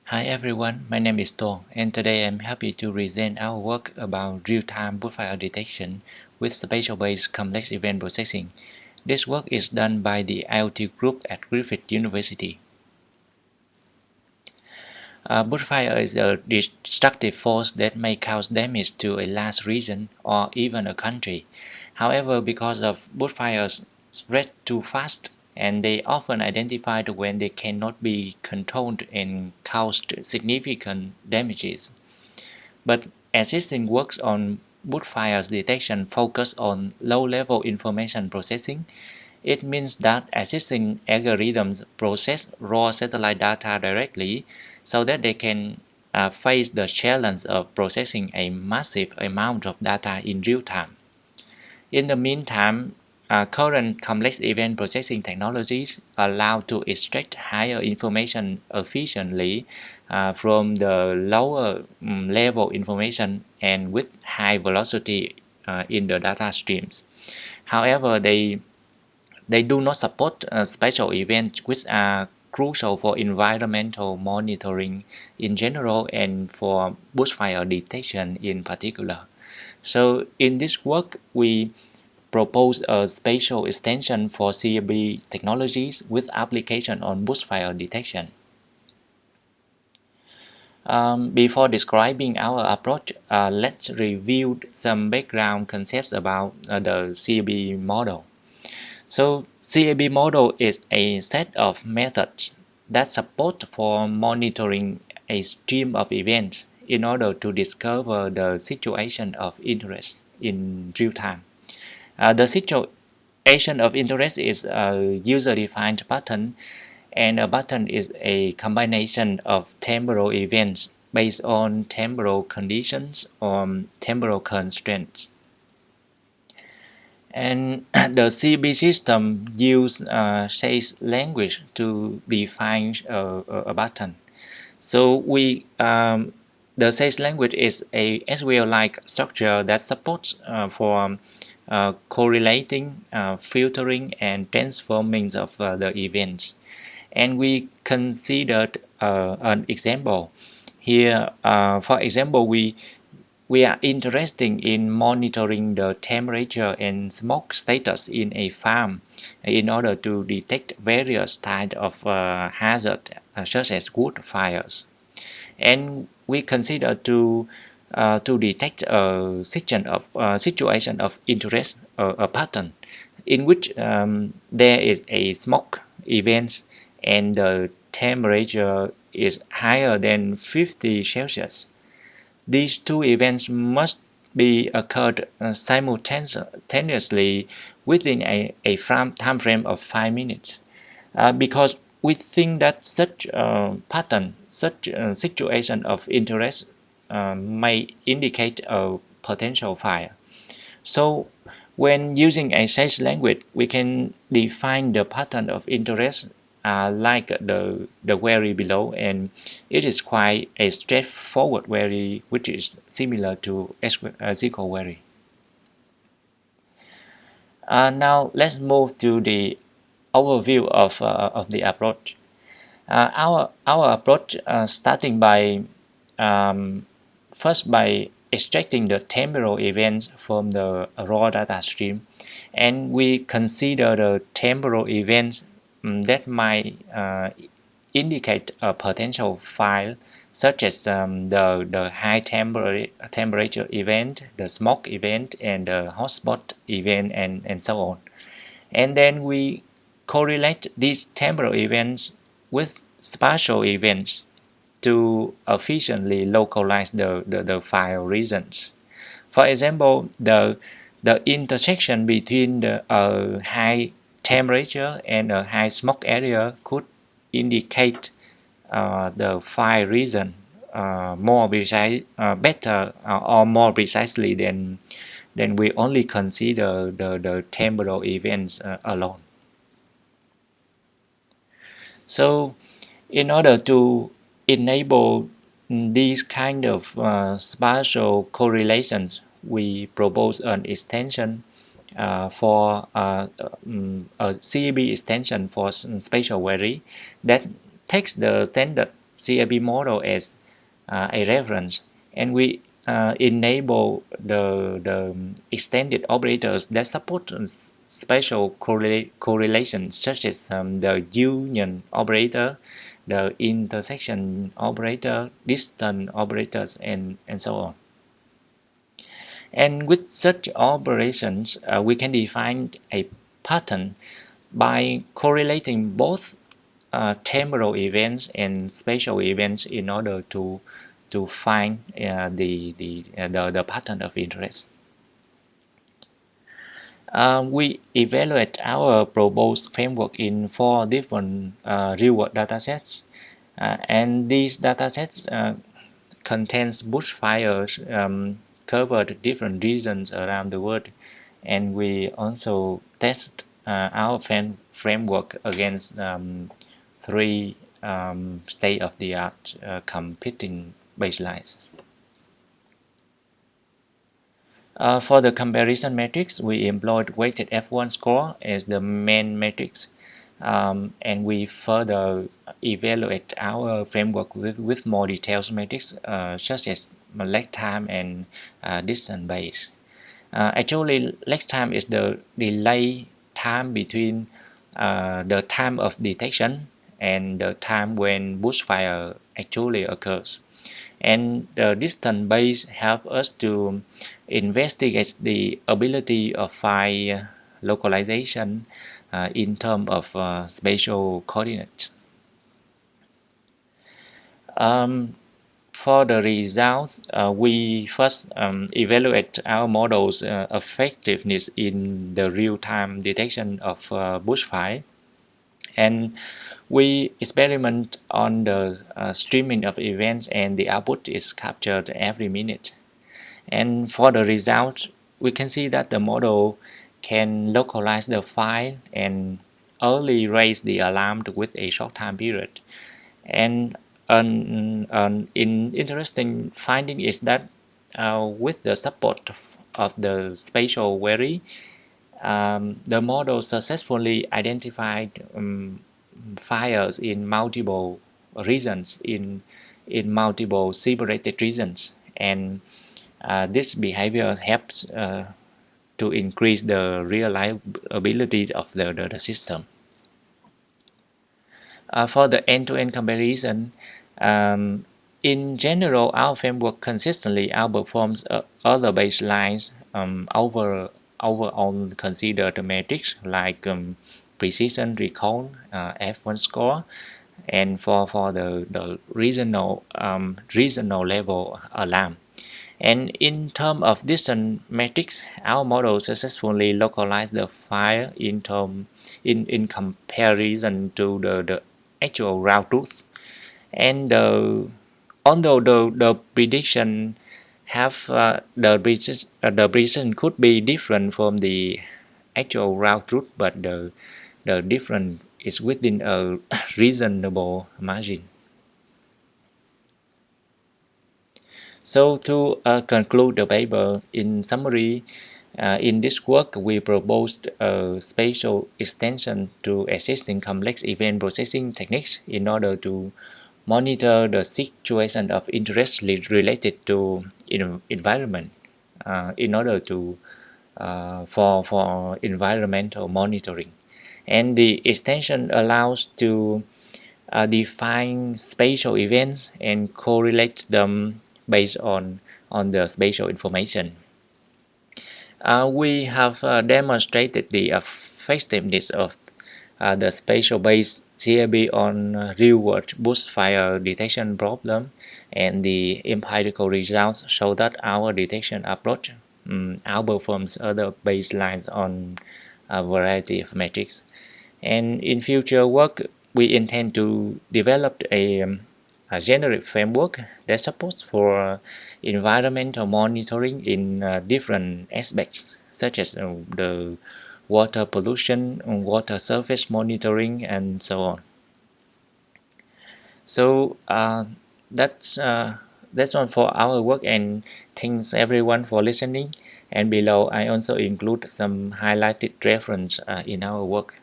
Hi everyone, my name is Tong, and today I'm happy to present our work about real-time bushfire detection with spatial-based complex event processing. This work is done by the IoT group at Griffith University. Bushfire is a destructive force that may cause damage to a large region or even a country. However, because of bushfires spread too fast, and they often identified when they cannot be controlled and caused significant damages. But existing works on bushfire detection focus on low-level information processing. It means that existing algorithms process raw satellite data directly so that they can face the challenge of processing a massive amount of data in real time. In the meantime, current complex event processing technologies allow to extract higher information efficiently from the lower level information and with high velocity in the data streams. However, they do not support special events which are crucial for environmental monitoring in general and for bushfire detection in particular. So in this work, we propose a spatial extension for CAB technologies with application on bushfire detection. Before describing our approach, let's review some background concepts about the CAB model. So CAB model is a set of methods that support for monitoring a stream of events in order to discover the situation of interest in real time. The situation of interest is a user-defined pattern, and a pattern is a combination of temporal events based on temporal conditions or temporal constraints. And the CB system uses says language to define a pattern. So the says language is a SQL-like structure that supports for correlating, filtering, and transforming of the events. And we considered an example here. For example, we are interested in monitoring the temperature and smoke status in a farm in order to detect various types of hazards such as wood fires. And we consider to detect a situation of interest, a pattern in which there is a smoke event and the temperature is higher than 50 Celsius. These two events must be occurred simultaneously within a time frame of 5 minutes. Because we think that such pattern, such situation of interest may indicate a potential fire. So when using a sage language, we can define the pattern of interest like the query below, and it is quite a straightforward query which is similar to SQL query. Now let's move to the overview of the approach. Our approach starting by first by extracting the temporal events from the raw data stream, and we consider the temporal events that might indicate a potential file, such as the high temperature event, the smoke event, and the hotspot event, and so on. And then we correlate these temporal events with spatial events to efficiently localize the file regions. For example, the intersection between the high temperature and a high smoke area could indicate the file region more precise, better or more precisely than we only consider the temporal events alone. So in order to enable these kind of spatial correlations, we propose an extension for a CAB extension for spatial query that takes the standard CAB model as a reference, and we enable the extended operators that support special correlations such as the union operator, the intersection operator, distance operators, and so on. And with such operations, we can define a pattern by correlating both temporal events and spatial events in order to find the pattern of interest. We evaluate our proposed framework in 4 different real-world datasets, and these datasets contains bushfires covered different regions around the world, and we also test our framework against 3 state-of-the-art competing baselines. For the comparison metrics, we employed weighted F1 score as the main metrics, and we further evaluate our framework with more detailed metrics such as lag time and distance base. Actually, lag time is the delay time between the time of detection and the time when bushfire actually occurs. And the distance base help us to investigate the ability of fire localization in terms of spatial coordinates. For the results, we first evaluate our model's effectiveness in the real-time detection of bushfire, and we experiment on the streaming of events, and the output is captured every minute. And for the result, we can see that the model can localize the file and early raise the alarm with a short time period. And an interesting finding is that with the support of the spatial query, the model successfully identified fires in multiple regions, in multiple separated regions, and this behavior helps to increase the reliability of the system. For the end-to-end comparison, in general, our framework consistently outperforms other baselines over all considered metrics like precision recall, F1 score, and for the regional level alarm. And in terms of distance metrics, our model successfully localized the fire in comparison to the actual route truth. And although the prediction have the precision could be different from the actual route truth, but the difference is within a reasonable margin. So to conclude the paper, in summary, in this work, we proposed a spatial extension to existing complex event processing techniques in order to monitor the situation of interest related to environment, in order to for environmental monitoring. And the extension allows to define spatial events and correlate them based on the spatial information. We have demonstrated the effectiveness of the spatial-based CAB on real-world bushfire detection problem, and the empirical results show that our detection approach outperforms other baselines on a variety of metrics. And in future work, we intend to develop a generic framework that supports for environmental monitoring in different aspects, such as the water pollution, water surface monitoring, and so on. So that's all for our work, and thanks everyone for listening. And below I also include some highlighted reference in our work.